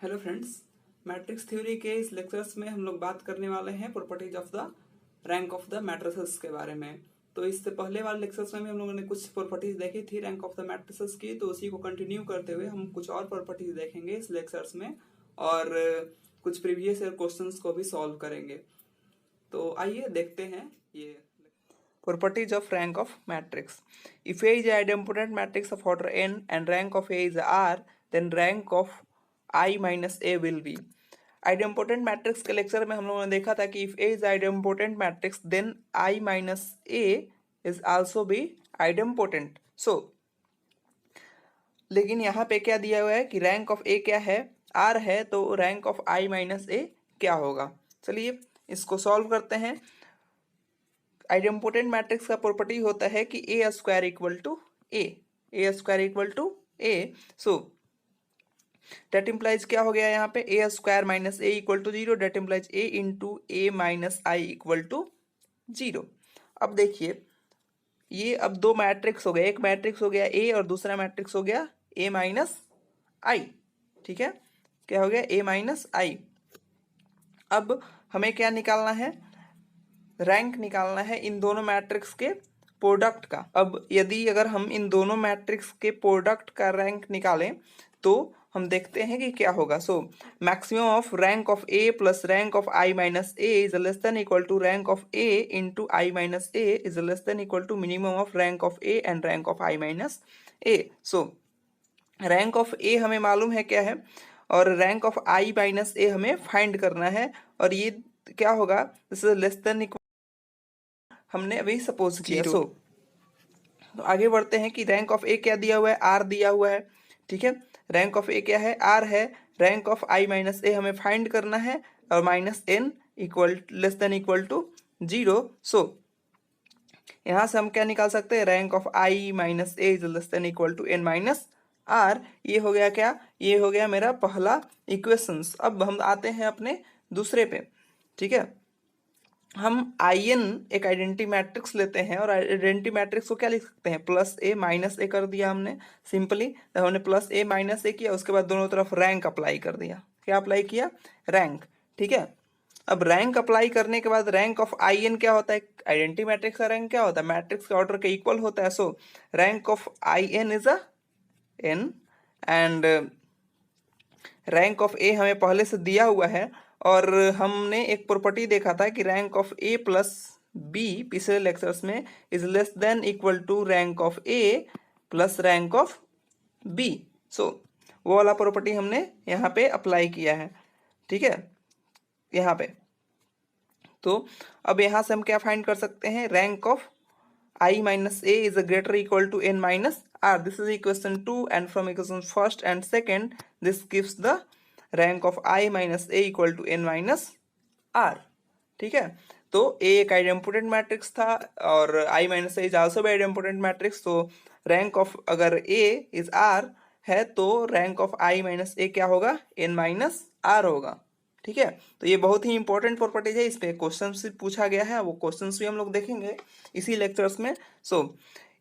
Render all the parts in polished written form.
Hello friends, matrix theory के इस lectures में हम लोग बात करने वाले हैं properties of the rank of the matrices के बारे में। तो इससे पहले वाले लेक्चर्स में भी हम लोगों ने कुछ प्रॉपर्टीज देखी थी रैंक ऑफ द मैट्रिसेस की, तो उसी को कंटिन्यू करते हुए हम कुछ और प्रॉपर्टीज देखेंगे इस लेक्चर्स में और कुछ प्रीवियस ईयर क्वेश्चंस को भी सॉल्व करेंगे। तो आइए देखते हैं ये properties of rank of matrix. If A is an idempotent matrix of order n and rank of A is R, then rank of I minus A will be. Idempotent matrix के lecture में हम लोगों ने देखा था कि if A is idempotent matrix then I minus A is also be idempotent. So लेकिन यहाँ पे क्या दिया हुआ है कि रैंक ऑफ ए क्या है, आर है, तो rank of I minus A क्या होगा। चलिए इसको सॉल्व करते हैं। आइडेम्पोटेंट मैट्रिक्स का प्रॉपर्टी होता है कि A square equal to A square equal to A. So that implies क्या हो गया यहाँ पे, A square minus A equal to zero, that implies A into A minus I equal to zero. अब देखिए ये अब दो मैट्रिक्स हो गए, एक मैट्रिक्स हो गया ए और दूसरा मैट्रिक्स हो गया ए माइनस आई। ठीक है, क्या हो गया, ए माइनस आई। अब हमें क्या निकालना है, रैंक निकालना है इन दोनों मैट्रिक्स के प्रोडक्ट का। अब यदि अगर हम इन दोनों मैट्रिक्स के प्रोडक्ट का रैंक निकालें तो हम देखते हैं कि क्या होगा। So maximum of rank of A plus rank of I minus A is less than equal to rank of A into I minus A is less than equal to minimum of rank of A and rank of I minus A. So rank of A हमें मालूम है क्या है और rank of I minus A हमें find करना है, और ये क्या होगा, दिस इज लेस देन हमने अभी सपोज किया। सो तो आगे बढ़ते हैं कि रैंक ऑफ ए क्या दिया हुआ है, आर दिया हुआ है। ठीक है, रैंक ऑफ ए क्या है, आर है, rank of I minus A हमें फाइंड करना है और minus N equal less than equal to zero. So यहाँ से हम क्या निकाल सकते हैं, rank of I minus A is less than equal to N minus R. ये हो गया क्या, ये हो गया मेरा पहला इक्वेशंस। अब हम आते हैं अपने दूसरे पे। ठीक है, हम आईएन एक आइडेंटिटी मैट्रिक्स लेते हैं और आइडेंटिटी मैट्रिक्स को क्या लिख सकते हैं, प्लस ए माइनस ए कर दिया हमने सिंपली। तो हमने प्लस ए माइनस ए किया, उसके बाद दोनों तरफ रैंक अप्लाई कर दिया। क्या अप्लाई किया, रैंक। ठीक है, अब रैंक अप्लाई करने के बाद रैंक ऑफ आईएन क्या होता है, आइडेंटिटी मैट्रिक्स का रैंक क्या होता है, मैट्रिक्स के ऑर्डर के इक्वल होता है। So rank of I N is a N and rank of A हमें पहले से दिया हुआ है, और हमने एक प्रॉपर्टी देखा था कि rank of A plus B पिछले लेक्चर्स में is less than equal to rank of A plus rank of B. So वो वाला प्रॉपर्टी हमने यहाँ पे अप्लाई किया है। ठीक है, यहाँ पे तो अब यहाँ से हम क्या फाइंड कर सकते हैं, rank of I minus A is greater equal to N minus R. This is equation 2 and from equation first and second this gives the rank of I minus A equal to N minus R. ठीक है, तो A एक idempotent matrix था और I minus A is also by idempotent matrix. तो rank of अगर A is R है तो rank of I minus A क्या होगा, एन माइनस आर होगा। ठीक है, तो ये बहुत ही इंपॉर्टेंट प्रॉपर्टीज है, इस पे क्वेश्चन भी पूछा गया है, वो क्वेश्चंस भी हम लोग देखेंगे इसी लेक्चर्स में। So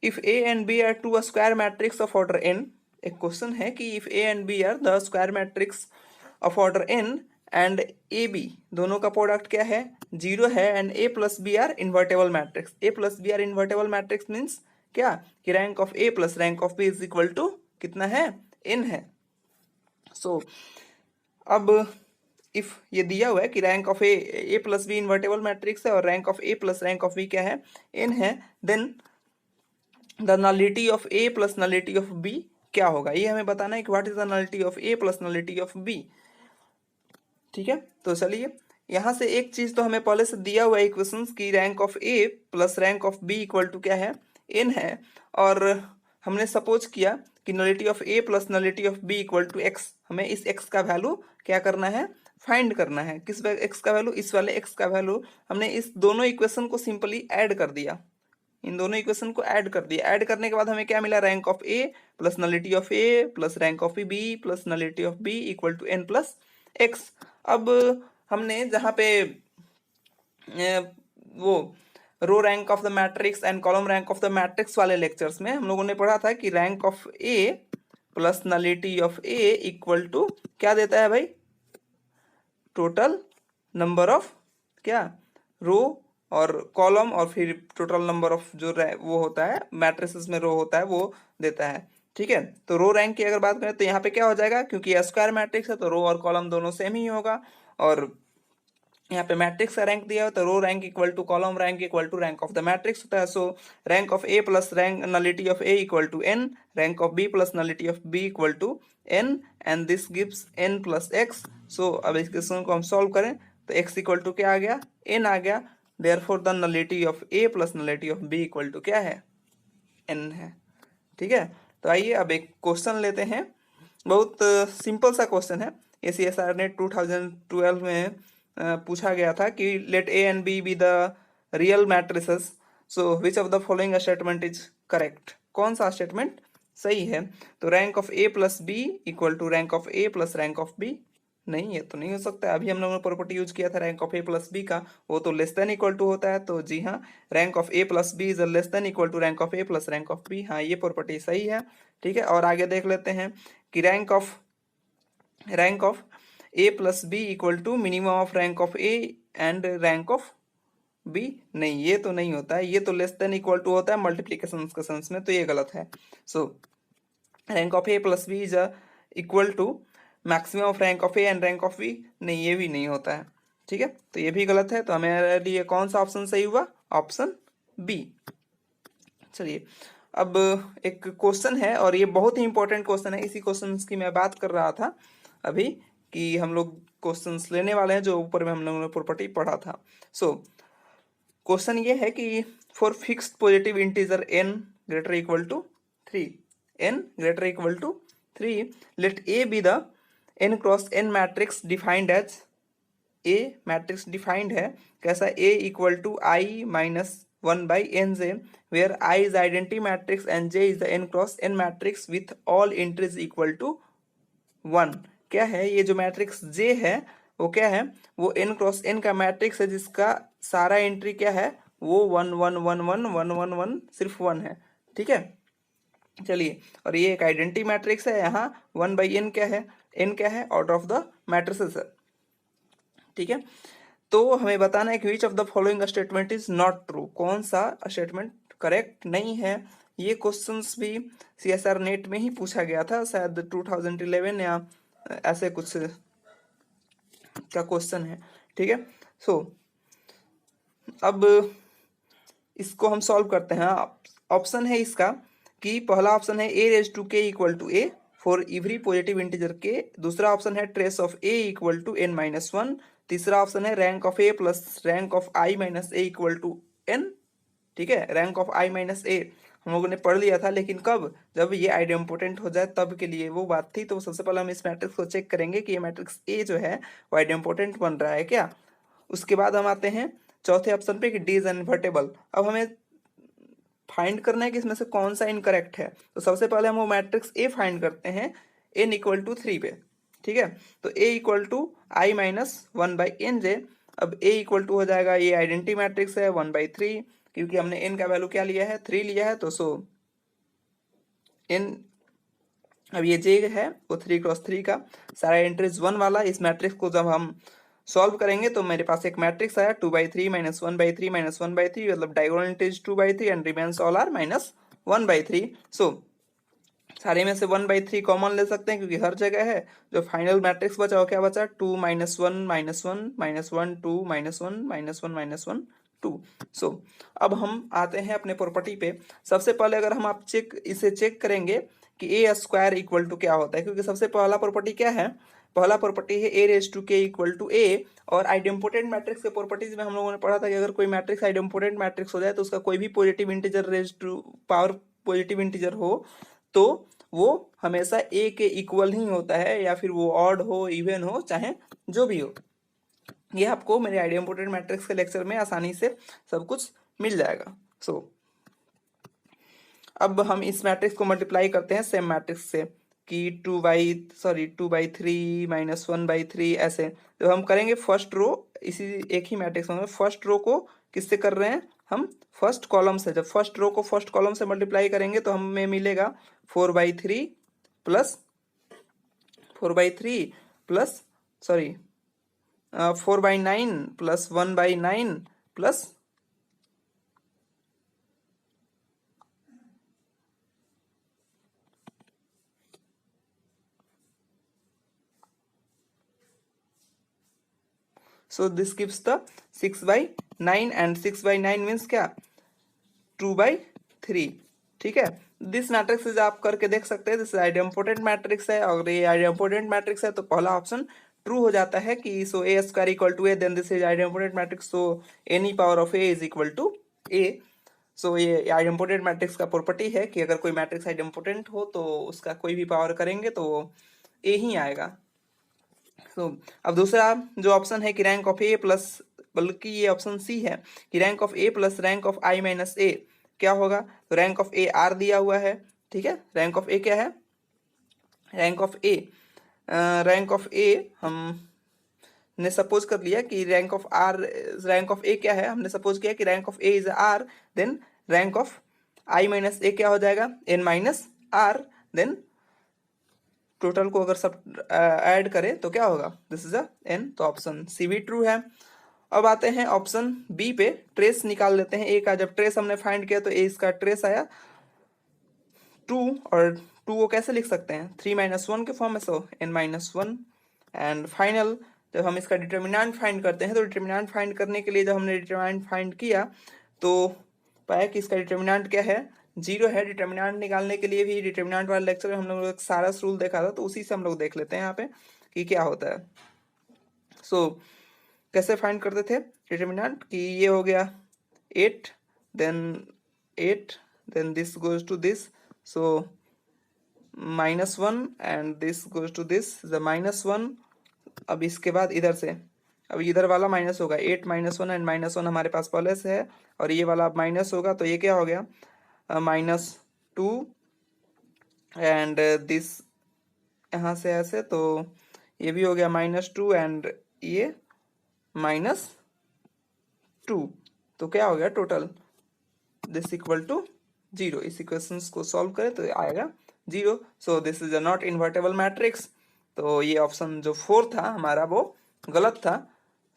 if A and B are two square matrix of order N, एक क्वेश्चन है कि if A and B are the square matrix of order N and A B दोनों का प्रोडक्ट क्या है, जीरो है, and A plus B are invertible matrix. A plus B are invertible matrix means क्या कि rank of A plus rank of B is equal to कितना है, N है। सो अब इफ ये दिया हुआ है कि rank of A plus B invertible matrix है और rank of A plus rank of B क्या है, एन है, then the nullity of A plus nullity of B क्या होगा, ये हमें बताना है कि what is the nullity of A plus nullity of B. ठीक है, तो चलिए यहाँ से एक चीज तो हमें पहले से दिया हुआ है इक्वेशंस की rank of A plus rank of B equal to क्या है, एन है, और हमने सपोज किया कि nullity of A plus nullity of B equal to X. हमें इस एक्स का वैल्यू क्या करना है, फाइंड करना है। किस एक्स का वैल्यू, इस वाले एक्स का वैल्यू। हमने इस दोनों इक्वेशन को सिंपली ऐड कर दिया, इन दोनों इक्वेशन को ऐड कर दिया। ऐड करने के बाद हमें क्या मिला, rank of A plus nullity of A plus rank of B plus nullity of B equal to N plus X. अब हमने जहाँ पे वो row rank of the matrix and column rank of the matrix वाले lectures में हम लोगों ने पढ़ा था कि rank of A plus nullity of A equal to क्या देता है भाई, टोटल नंबर ऑफ क्या रो और कॉलम, और फिर टोटल नंबर ऑफ जो वो होता है मैट्रिसेस में रो होता है वो देता है। ठीक है, तो रो रैंक की अगर बात करें तो यहाँ पे क्या हो जाएगा, क्योंकि स्क्वायर मैट्रिक्स है तो रो और कॉलम दोनों सेम ही होगा, और यहाँ पे मैट्रिक्स का रैंक दिया हो तो row rank equal to column rank equal to rank of the matrix होता है। So rank of A plus rank nullity of A equal to N, rank of B plus nullity of B equal to N, and this gives N plus X. So अब इस question को हम solve करें तो x equal to क्या आ गया, N आ गया। Therefore the nullity of A plus nullity of B equal to क्या है, एन है। ठीक है, तो आइए अब एक क्वेश्चन लेते हैं, बहुत सिंपल सा क्वेश्चन है। ACSR ने 2012 में पूछा गया था कि let A and B the real matrices, so which of the following statement is correct, कौन सा स्टेटमेंट सही है। तो rank of A plus B equal to rank of A plus rank of B, नहीं ये तो नहीं हो सकता। अभी हम लोगों ने प्रॉपर्टी यूज किया था rank of A plus B का, वो तो लेस देन इक्वल टू होता है, तो जी हाँ, rank of A plus B is less than equal to rank of A plus rank of B, हाँ ये प्रॉपर्टी सही है। ठीक है, और आगे देख लेते हैं कि rank of A plus B equal to minimum of rank of A and rank of B, नहीं ये तो नहीं होता है, ये तो लेस देन इक्वल टू होता है मल्टीप्लीकेशन के सेंस में, तो ये गलत है। So rank of A plus B is equal to maximum of rank of A and rank of B, नहीं ये भी नहीं होता है। ठीक है, तो ये भी गलत है, तो हमारे लिए कौन सा ऑप्शन सही हुआ, ऑप्शन बी। चलिए अब एक क्वेश्चन है, और ये बहुत ही इंपॉर्टेंट क्वेश्चन है, इसी क्वेश्चन की मैं बात कर रहा था अभी कि हम लोग क्वेश्चंस लेने वाले हैं जो ऊपर में हम लोगों ने प्रॉपर्टी पढ़ा था। सो क्वेश्चन ये है कि for fixed positive integer n greater equal to 3, n greater equal to 3, let A be the n cross n matrix defined as, A matrix defined है कैसा, A equal to I minus 1 by nj, where I is identity matrix and J is the n cross n matrix with all entries equal to 1। क्या है ये जो matrix J है वो क्या है, वो n क्रॉस n का मैट्रिक्स है जिसका सारा एंट्री क्या है, वो 1 1 1 1 1 1 1 सिर्फ 1 है। ठीक है, चलिए, और ये एक आइडेंटिटी मैट्रिक्स है, यहाँ 1 by n क्या है, n क्या है, ऑर्डर ऑफ द मैट्रिसेस है। ठीक है, तो हमें बताना है कि विच of the following statement is not true, कौन सा स्टेटमेंट करेक्ट नहीं है। ये क्वेश्चंस भी CSR नेट में ही पूछा गया था, शायद 2011 या ऐसे कुछ का क्वेश्चन है। ठीक है, सो अब इसको हम सॉल्व करते हैं। ऑप्शन है इसका कि पहला ऑप्शन है a raise to k equal to a for every positive integer k, दूसरा ऑप्शन है trace of a equal to n minus 1, तीसरा ऑप्शन है rank of a plus rank of i minus a equal to n। ठीक है, rank of i minus a हम लोगों ने पढ़ लिया था, लेकिन कब, जब ये आइडेम्पोटेंट हो जाए तब के लिए वो बात थी। तो सबसे पहले हम इस मैट्रिक्स को चेक करेंगे कि ये मैट्रिक्स A जो है वो आइडेम्पोटेंट बन रहा है क्या। उसके बाद हम आते हैं चौथे ऑप्शन पे कि D इज इनवर्टेबल। अब हमें फाइंड करना है कि इसमें से कौन सा इनकरेक्ट है, तो सबसे पहले हम वो मैट्रिक्स A फाइंड करते हैं n इक्वल टू 3 पे। ठीक है, तो A equal to I minus 1 by N J. अब A इक्वल टू हो जाएगा, ये आइडेंटिटी मैट्रिक्स है 1/3, क्योंकि हमने n का वैल्यू क्या लिया है, 3 लिया है, तो सो n, अब ये J है वो 3 क्रॉस 3 का सारा एंट्रीज 1 वाला। इस मैट्रिक्स को जब हम सॉल्व करेंगे तो मेरे पास एक मैट्रिक्स आया 2/3 माइनस 1/3 माइनस 1/3, मतलब diagonal entries 2/3 and remains all are minus 1/3। So सारे में से 1/3 कॉमन ले सकते हैं क्योंकि हर जगह है। जो फाइनल मैट्रिक्स बचा वो क्या बचा, 2 minus 1 minus 1 minus 1 2 minus 1 minus 1 minus 1 2। सो अब हम आते हैं अपने प्रॉपर्टी पे। सबसे पहले अगर हम आप इसे चेक करेंगे कि ए स्क्वायर इक्वल टू क्या होता है, क्योंकि सबसे पहला प्रॉपर्टी क्या है, पहला प्रॉपर्टी है a raise to k equal to a। और आइडेम्पोटेंट मैट्रिक्स के प्रॉपर्टीज में हम लोगों ने पढ़ा था कि अगर कोई मैट्रिक्स आइडेम्पोटेंट मैट्रिक्स हो जाए तो उसका कोई भी positive integer raise to power positive integer हो तो वो हमेशा a के इक्वल ही होता है, या फिर वो ऑड हो इवन हो चाहे जो भी हो। ये आपको मेरे आइडेम्पोटेंट मैट्रिक्स के लेक्चर में आसानी से सब कुछ मिल जाएगा। सो अब हम इस मैट्रिक्स को मल्टीप्लाई करते हैं सेम मैट्रिक्स से कि 2/3 माइनस 1/3 ऐसे। तो हम करेंगे फर्स्ट रो, इसी एक ही मैट्रिक्स में फर्स्ट रो को किससे कर रहे हैं हम, फर्स्ट कॉलम से। जब फर्स्ट रो को फर्स्ट कॉलम से मल्टीप्लाई करेंगे तो हमें मिलेगा 4/3 plus 4/3 plus 4/9 plus 1/9 plus so this gives the 6/9 and 6/9 means क्या 2/3। ठीक है, दिस मैट्रिक्स आप करके देख सकते हैं, दिस आइडेम्पोटेंट मैट्रिक्स है और ये आइडेम्पोटेंट मैट्रिक्स है तो पहला ऑप्शन ट्रू हो जाता है कि so A square equal to A, then this is idempotent matrix, so any power of A is equal to A. So ये आइडेम्पोटेंट मैट्रिक्स का प्रॉपर्टी है कि अगर कोई मैट्रिक्स आइडेम्पोटेंट हो तो उसका कोई भी पावर करेंगे तो ए ही आएगा। तो अब दूसरा जो ऑप्शन है कि रैंक ऑफ ए प्लस, बल्कि ये ऑप्शन सी है कि rank of A plus rank of I minus A क्या होगा, तो रैंक ऑफ ए आर दिया हुआ है। ठीक है, रैंक ऑफ ए क्या है, रैंक ऑफ ए हमने सपोज कर लिया कि रैंक ऑफ ए क्या है, हमने सपोज किया कि rank of A is R, then rank of I minus A क्या हो जाएगा, N minus R, then total को अगर सब ऐड करें तो क्या होगा, दिस इज अ एन, तो ऑप्शन सी भी ट्रू है। अब आते हैं ऑप्शन बी पे, ट्रेस निकाल लेते हैं ए का। जब ट्रेस हमने फाइंड किया तो ए इसका ट्रेस आया 2, और 2 को कैसे लिख सकते हैं 3 - 1 के फॉर्म में, सो n-1। एंड फाइनल जब हम इसका डिटर्मिनेंट फाइंड करते हैं तो डिटर्मिनेंट फाइंड करने के लिए जब हमने डिटर्मिनेंट फाइंड किया तो पाया कि इसका डिटर्मिनेंट क्या है, 0 है। डिटर्मिनेंट निकालने के लिए भी डिटर्मिनेंट वाले लेक्चर में हम लोग एक सारस रूल देखा था, तो उसी से हम लोग देख लेते हैं यहाँ पे कि क्या होता है। सो कैसे फाइंड करते थे डिटर्मिनेंट, कि ये हो गया 8, then this goes to this, so -1 and this goes to this the -1। अब इसके बाद इधर से, अब इधर वाला माइनस होगा, 8 - 1 एंड -1 हमारे पास पहले से है, और ये वाला माइनस होगा, तो ये क्या हो गया -2 एंड दिस यहाँ से ऐसे, तो ये भी हो गया -2 एंड ये -2, तो क्या हो गया टोटल, दिस इक्वल टू 0। इस इक्वेशंस को सॉल्व करें तो आएगा 0। So this is a not invertible matrix, तो ये ऑप्शन जो 4 था हमारा वो गलत था।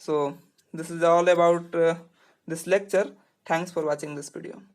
So this is all about this lecture, thanks for watching this video.